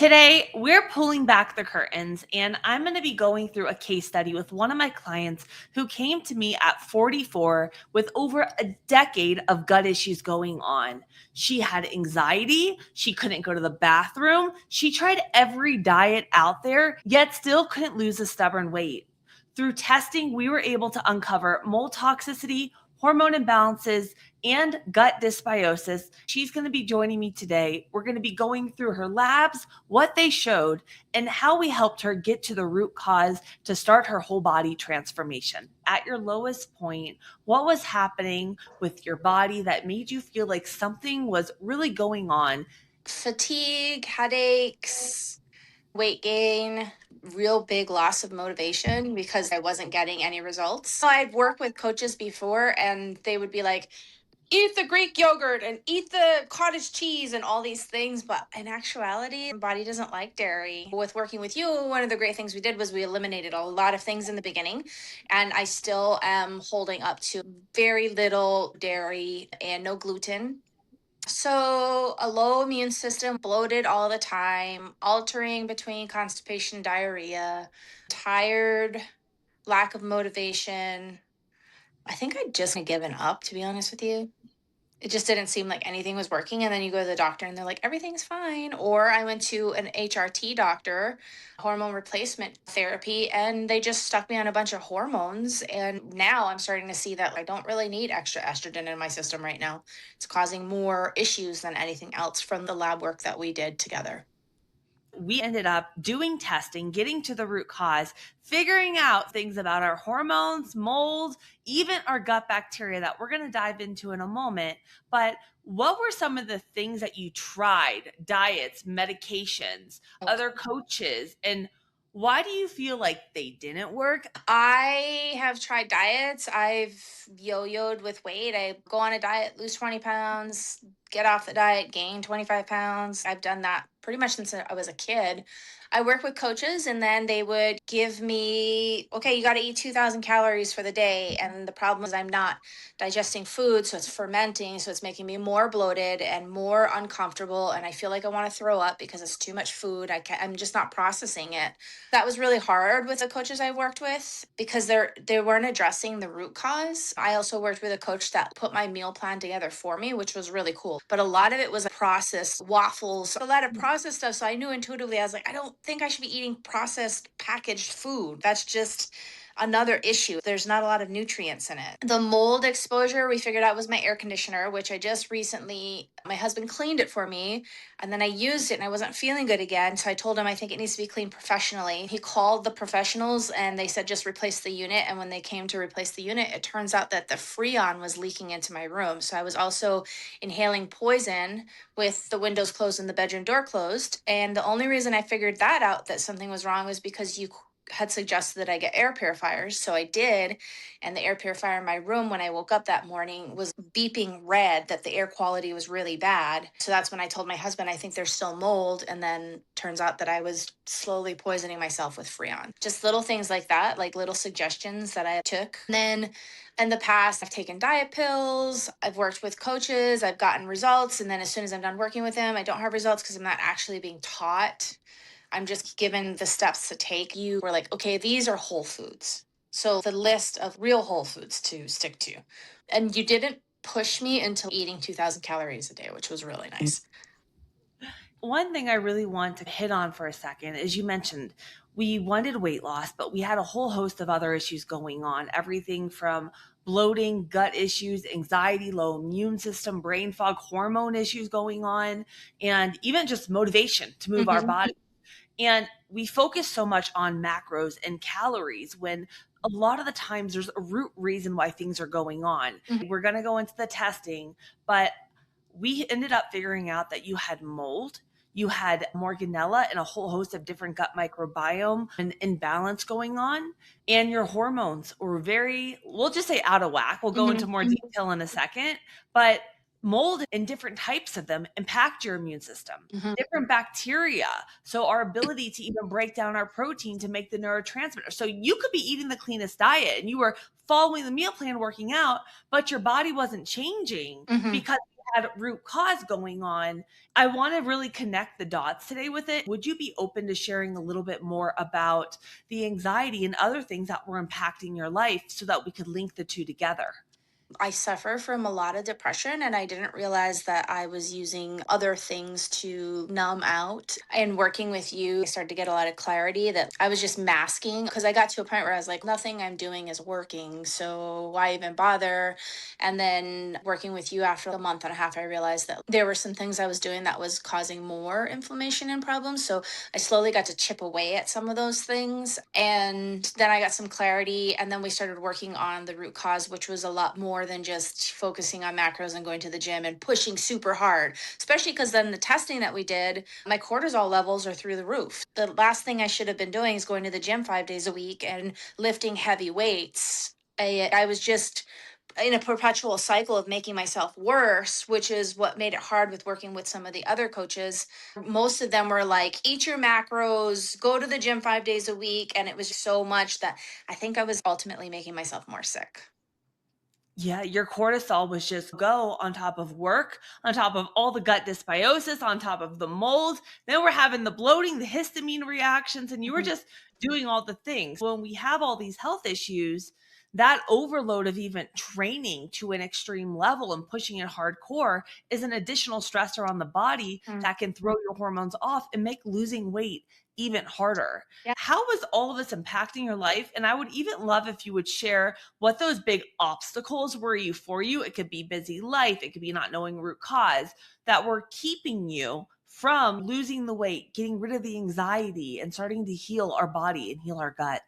Today, we're pulling back the curtains, and I'm going to be going through a case study with one of my clients who came to me at 44 with over a decade of gut issues going on. She had anxiety. She couldn't go to the bathroom. She tried every diet out there, yet still couldn't lose a stubborn weight. Through testing, we were able to uncover mold toxicity, hormone imbalances, and gut dysbiosis. She's going to be joining me today. We're going to be going through her labs, what they showed, and how we helped her get to the root cause to start her whole body transformation. At your lowest point, what was happening with your body that made you feel like something was really going on? Fatigue, headaches, weight gain, real big loss of motivation because I wasn't getting any results. So I'd worked with coaches before and they would be like, eat the Greek yogurt and eat the cottage cheese and all these things. But in actuality, my body doesn't like dairy. With working with you, one of the great things we did was we eliminated a lot of things in the beginning. And I still am holding up to very little dairy and no gluten. So, a low immune system, bloated all the time, altering between constipation, diarrhea, tired, lack of motivation. I think I'd just given up, to be honest with you. It just didn't seem like anything was working. And then you go to the doctor and they're like, everything's fine. Or I went to an HRT doctor, hormone replacement therapy, and they just stuck me on a bunch of hormones. And now I'm starting to see that I don't really need extra estrogen in my system right now. It's causing more issues than anything else from the lab work that we did together. We ended up doing testing, getting to the root cause, figuring out things about our hormones, mold, even our gut bacteria that we're going to dive into in a moment. But what were some of the things that you tried? Diets, medications, other coaches, and why do you feel like they didn't work? I have tried diets. I've yo-yoed with weight. I go on a diet, lose 20 pounds, get off the diet, gain 25 pounds. I've done that pretty much since I was a kid. I work with coaches and then they would give me, okay, you got to eat 2,000 calories for the day. And the problem is I'm not digesting food, so it's fermenting, so it's making me more bloated and more uncomfortable. And I feel like I want to throw up because it's too much food. I'm just not processing it. That was really hard with the coaches I worked with because they weren't addressing the root cause. I also worked with a coach that put my meal plan together for me, which was really cool. But a lot of it was processed waffles, a lot of processed stuff. So I knew intuitively, I was like, I don't think I should be eating processed packaged food. That's just another issue. There's not a lot of nutrients in it. The mold exposure we figured out was my air conditioner, which I just recently, my husband cleaned it for me. And then I used it and I wasn't feeling good again. So I told him I think it needs to be cleaned professionally. He called the professionals and they said just replace the unit. And when they came to replace the unit, it turns out that the freon was leaking into my room. So I was also inhaling poison with the windows closed and the bedroom door closed. And the only reason I figured that out that something was wrong was because you had suggested that I get air purifiers. So I did. And the air purifier in my room, when I woke up that morning, was beeping red that the air quality was really bad. So that's when I told my husband, I think there's still mold. And then turns out that I was slowly poisoning myself with Freon. Just little things like that, like little suggestions that I took. And then in the past, I've taken diet pills. I've worked with coaches. I've gotten results. And then as soon as I'm done working with them, I don't have results because I'm not actually being taught. I'm just given the steps to take. You were like, okay, these are whole foods. So the list of real whole foods to stick to. And you didn't push me into eating 2,000 calories a day, which was really nice. One thing I really want to hit on for a second is you mentioned we wanted weight loss, but we had a whole host of other issues going on. Everything from bloating, gut issues, anxiety, low immune system, brain fog, hormone issues going on, and even just motivation to move our body. And we focus so much on macros and calories when a lot of the times there's a root reason why things are going on. We're going to go into the testing, but we ended up figuring out that you had mold, you had Morganella, and a whole host of different gut microbiome and imbalance going on. And your hormones were very, we'll just say out of whack. We'll go into more detail in a second. But mold and different types of them impact your immune system, different bacteria. So our ability to even break down our protein to make the neurotransmitter. So you could be eating the cleanest diet and you were following the meal plan, working out, but your body wasn't changing because had root cause going on. I want to really connect the dots today with it. Would you be open to sharing a little bit more about the anxiety and other things that were impacting your life so that we could link the two together? I suffer from a lot of depression, and I didn't realize that I was using other things to numb out. And working with you, I started to get a lot of clarity that I was just masking, because I got to a point where I was like, nothing I'm doing is working. So why even bother? And then working with you after a month and a half, I realized that there were some things I was doing that was causing more inflammation and problems. So I slowly got to chip away at some of those things. And then I got some clarity. And then we started working on the root cause, which was a lot more than just focusing on macros and going to the gym and pushing super hard, especially because then the testing that we did, my cortisol levels are through the roof. The last thing I should have been doing is going to the gym 5 days a week and lifting heavy weights. I was just in a perpetual cycle of making myself worse, which is what made it hard with working with some of the other coaches. Most of them were like, eat your macros, go to the gym 5 days a week. And it was so much that I think I was ultimately making myself more sick. Yeah, your cortisol was just go on top of work, on top of all the gut dysbiosis, on top of the mold. Then we're having the bloating, the histamine reactions, and you were Mhm. just doing all the things. When we have all these health issues, that overload of even training to an extreme level and pushing it hardcore is an additional stressor on the body Mm. that can throw your hormones off and make losing weight even harder. Yeah. How was all of this impacting your life? And I would even love if you would share what those big obstacles were for you. It could be busy life, it could be not knowing root cause that were keeping you from losing the weight, getting rid of the anxiety, and starting to heal our body and heal our gut.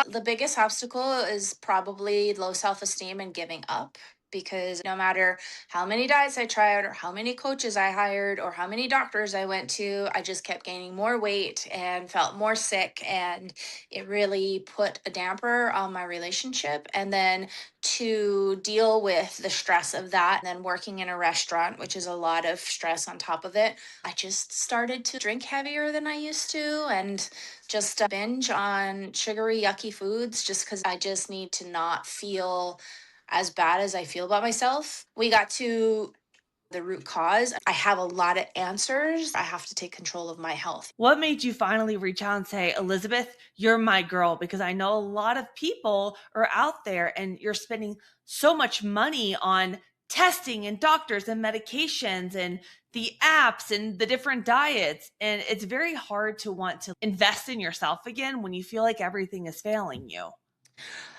The biggest obstacle is probably low self esteem and giving up, because no matter how many diets I tried, or how many coaches I hired, or how many doctors I went to, I just kept gaining more weight and felt more sick. And it really put a damper on my relationship. And then to deal with the stress of that, and then working in a restaurant, which is a lot of stress on top of it, I just started to drink heavier than I used to. And just binge on sugary, yucky foods just because I just need to not feel as bad as I feel about myself. We got to the root cause. I have a lot of answers. I have to take control of my health. What made you finally reach out and say, Elizabeth, you're my girl? Because I know a lot of people are out there and you're spending so much money on testing and doctors and medications and the apps and the different diets. And it's very hard to want to invest in yourself again when you feel like everything is failing you.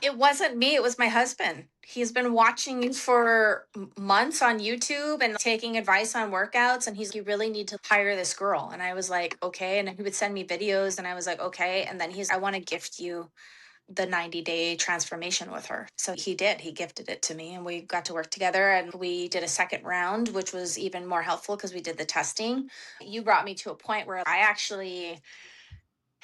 It wasn't me, it was my husband. He's been watching me for months on YouTube and taking advice on workouts. And you really need to hire this girl. And I was like, okay. And he would send me videos, and I was like, okay. And then I want to gift you the 90-day transformation with her. So he did. He gifted it to me, and we got to work together, and we did a second round, which was even more helpful because we did the testing. You brought me to a point where I actually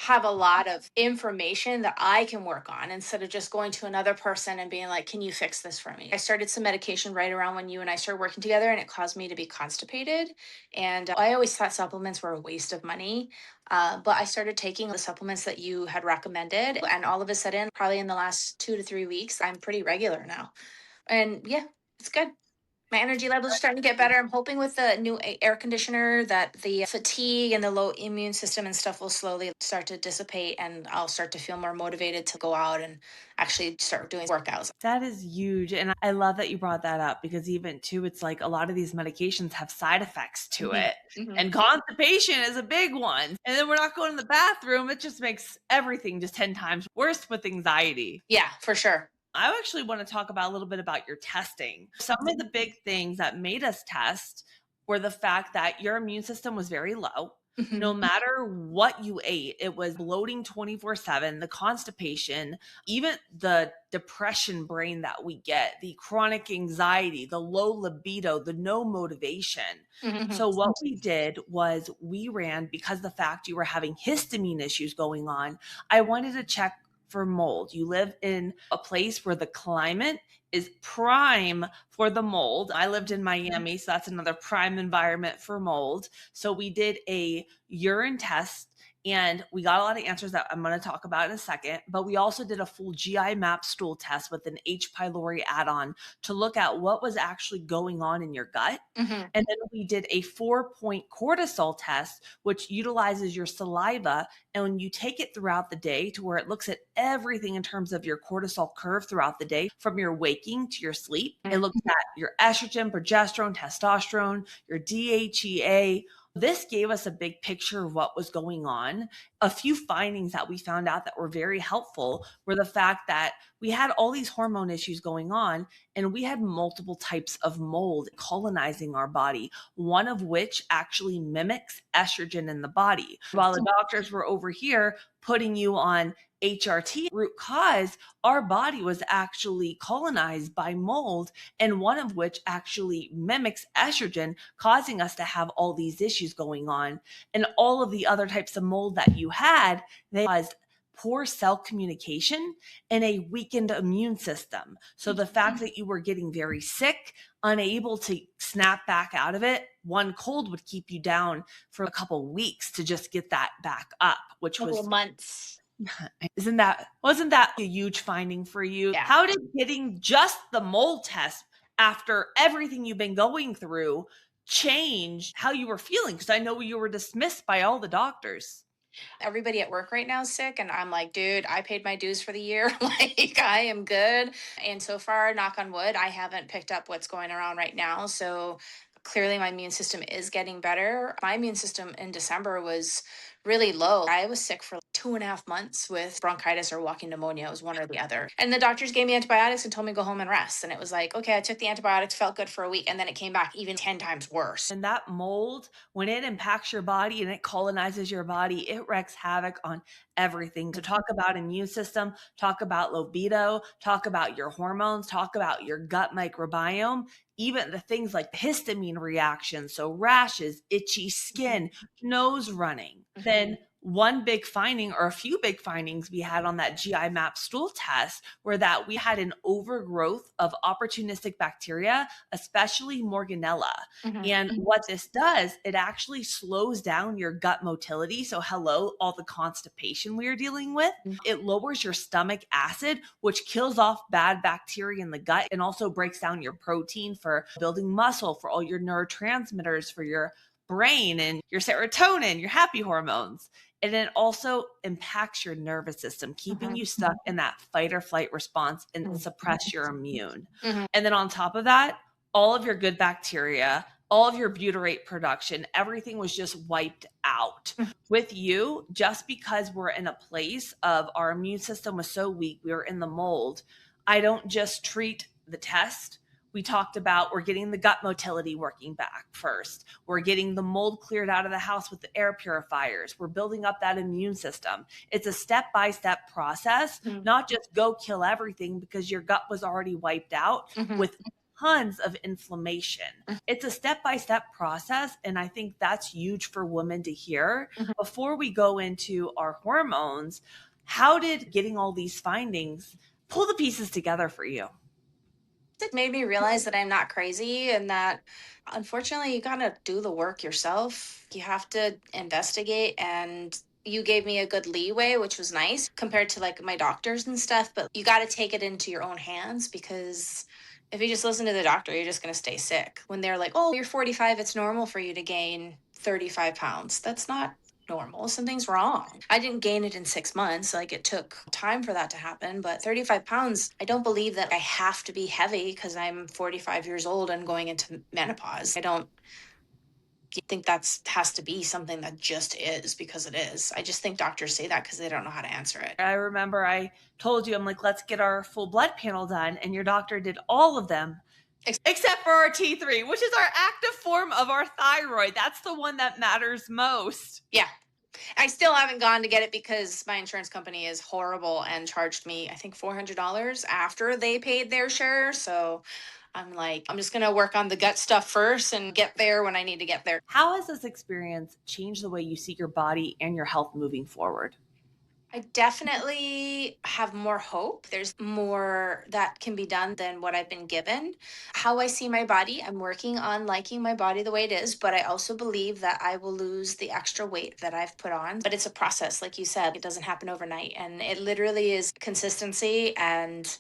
have a lot of information that I can work on instead of just going to another person and being like, can you fix this for me? I started some medication right around when you and I started working together, and it caused me to be constipated. And I always thought supplements were a waste of money. But I started taking the supplements that you had recommended. And all of a sudden, probably in the last 2 to 3 weeks, I'm pretty regular now. And yeah, it's good. My energy levels are starting to get better. I'm hoping with the new air conditioner that the fatigue and the low immune system and stuff will slowly start to dissipate, and I'll start to feel more motivated to go out and actually start doing workouts. That is huge. And I love that you brought that up because even too, it's like a lot of these medications have side effects to Hmm. it. Hmm. And constipation is a big one. And then we're not going to the bathroom. It just makes everything just 10 times worse with anxiety. Yeah, for sure. I actually want to talk about a little bit about your testing. Some of the big things that made us test were the fact that your immune system was very low. Hmm. No matter what you ate, it was bloating 24/7, the constipation, even the depression brain that we get, the chronic anxiety, the low libido, the no motivation. Hmm. So, what we did was we ran because the fact you were having histamine issues going on, I wanted to check for mold. You live in a place where the climate is prime for the mold. I lived in Miami, so that's another prime environment for mold. So we did a urine test And we got a lot of answers that I'm going to talk about in a second. But we also did a full GI map stool test with an H. pylori add on to look at what was actually going on in your gut. Mm-hmm. And then we did a 4-point cortisol test, which utilizes your saliva. And when you take it throughout the day to where it looks at everything in terms of your cortisol curve throughout the day, from your waking to your sleep, it looks at your estrogen, progesterone, testosterone, your DHEA. This gave us a big picture of what was going on. A few findings that we found out that were very helpful were the fact that we had all these hormone issues going on, and we had multiple types of mold colonizing our body, one of which actually mimics estrogen in the body. While the doctors were over here putting you on HRT root cause, our body was actually colonized by mold, and one of which actually mimics estrogen, causing us to have all these issues going on. And all of the other types of mold that you had, they caused poor cell communication and a weakened immune system. So the fact that you were getting very sick, unable to snap back out of it, one cold would keep you down for a couple weeks to just get that back up, which Couple was months. wasn't that a huge finding for you? Yeah. How did getting just the mold test after everything you've been going through change how you were feeling? Because I know you were dismissed by all the doctors. Everybody at work right now is sick, and I'm like, dude, I paid my dues for the year. Like, I am good. And so far, knock on wood, I haven't picked up what's going around right now. So clearly my immune system is getting better. My immune system in December was really low. I was sick for 2.5 months with bronchitis or walking pneumonia. It was one or the other. And the doctors gave me antibiotics and told me to go home and rest. And it was like, okay, I took the antibiotics, felt good for a week, and then it came back even 10 times worse. And that mold, when it impacts your body and it colonizes your body, it wreaks havoc on everything. So talk about immune system, talk about libido, talk about your hormones, talk about your gut microbiome, even the things like histamine reactions, so rashes, itchy skin, nose running. Then one big finding, or a few big findings we had on that GI map stool test, were that we had an overgrowth of opportunistic bacteria, especially Morganella. And what this does, it actually slows down your gut motility. So hello, all the constipation we are dealing with. It lowers your stomach acid, which kills off bad bacteria in the gut and also breaks down your protein for building muscle, for all your neurotransmitters, for your brain and your serotonin, your happy hormones. And it also impacts your nervous system, keeping you stuck in that fight or flight response and suppress your immune. And then on top of that, all of your good bacteria, all of your butyrate production, everything was just wiped out. With you, just because we're in a place of our immune system was so weak, we were in the mold, I don't just treat the test. We talked about we're getting the gut motility working back first. We're getting the mold cleared out of the house with the air purifiers. We're building up that immune system. It's a step-by-step process, not just go kill everything because your gut was already wiped out with tons of inflammation. It's a step-by-step process, and I think that's huge for women to hear. Before we go into our hormones, how did getting all these findings pull the pieces together for you? It made me realize that I'm not crazy and that unfortunately you got to do the work yourself. You have to investigate, and you gave me a good leeway, which was nice compared to like my doctors and stuff, but you got to take it into your own hands because if you just listen to the doctor, you're just going to stay sick. When they're like, "Oh, you're 45, it's normal for you to gain 35 pounds." That's not normal. Something's wrong. I didn't gain it in 6 months. Like, it took time for that to happen. But 35 pounds, I don't believe that I have to be heavy because I'm 45 years old and going into menopause. I don't think that's has to be something that just is because it is. I just think doctors say that because they don't know how to answer it. I remember I told you, I'm like, let's get our full blood panel done. And your doctor did all of them except for our T3, which is our active form of our thyroid. That's the one that matters most. Yeah. I still haven't gone to get it because my insurance company is horrible and charged me, I think, $400 after they paid their share. So I'm like, I'm just going to work on the gut stuff first and get there when I need to get there. How has this experience changed the way you see your body and your health moving forward? I definitely have more hope. There's more that can be done than what I've been given. How I see my body, I'm working on liking my body the way it is, but I also believe that I will lose the extra weight that I've put on. But it's a process, like you said, it doesn't happen overnight. And it literally is consistency. And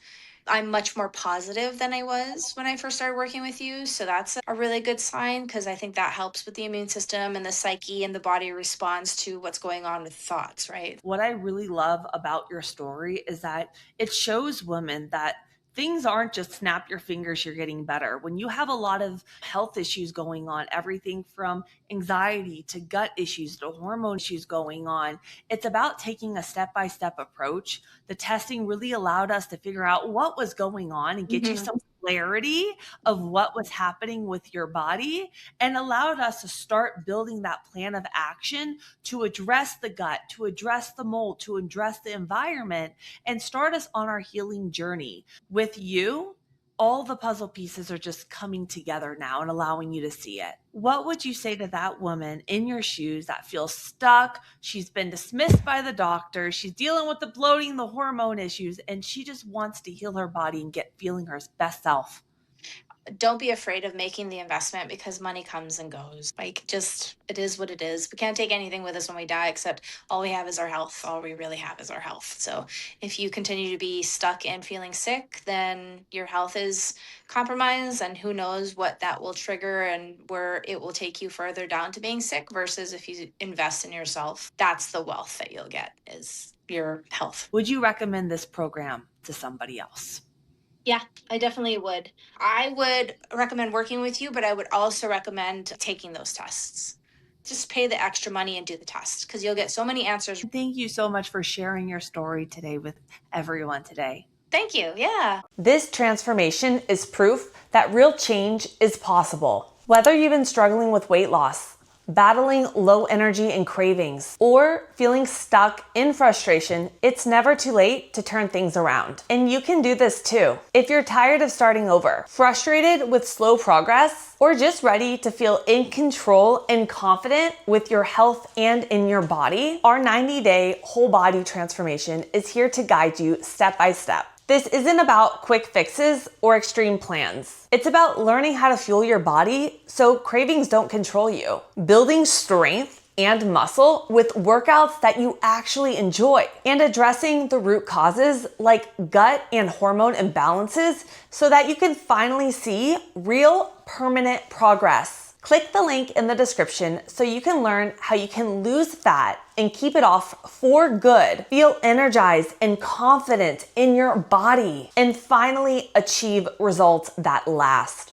I'm much more positive than I was when I first started working with you. So that's a really good sign because I think that helps with the immune system and the psyche and the body responds to what's going on with thoughts, right? What I really love about your story is that it shows women that things aren't just snap your fingers, you're getting better. When you have a lot of health issues going on, everything from anxiety to gut issues to hormone issues going on, it's about taking a step by step approach. The testing really allowed us to figure out what was going on and get you Mhm. some clarity of what was happening with your body, and allowed us to start building that plan of action to address the gut, to address the mold, to address the environment, and start us on our healing journey. With you, all the puzzle pieces are just coming together now and allowing you to see it. What would you say to that woman in your shoes that feels stuck? She's been dismissed by the doctor. She's dealing with the bloating, the hormone issues, and she just wants to heal her body and get feeling her best self. Don't be afraid of making the investment because money comes and goes. Like, just, it is what it is. We can't take anything with us when we die, except all we have is our health. All we really have is our health. So, if you continue to be stuck and feeling sick, then your health is compromised, and who knows what that will trigger and where it will take you further down to being sick. Versus if you invest in yourself, that's the wealth that you'll get is your health. Would you recommend this program to somebody else? Yeah, I definitely would. I would recommend working with you, but I would also recommend taking those tests. Just pay the extra money and do the test because you'll get so many answers. Thank you so much for sharing your story today with everyone today. Thank you. Yeah. This transformation is proof that real change is possible. Whether you've been struggling with weight loss, battling low energy and cravings, or feeling stuck in frustration, it's never too late to turn things around. And you can do this too. If you're tired of starting over, frustrated with slow progress, or just ready to feel in control and confident with your health and in your body, our 90-day whole body transformation is here to guide you step by step. This isn't about quick fixes or extreme plans. It's about learning how to fuel your body so cravings don't control you. Building strength and muscle with workouts that you actually enjoy, and addressing the root causes like gut and hormone imbalances so that you can finally see real permanent progress. Click the link in the description so you can learn how you can lose fat and keep it off for good, feel energized and confident in your body, and finally achieve results that last.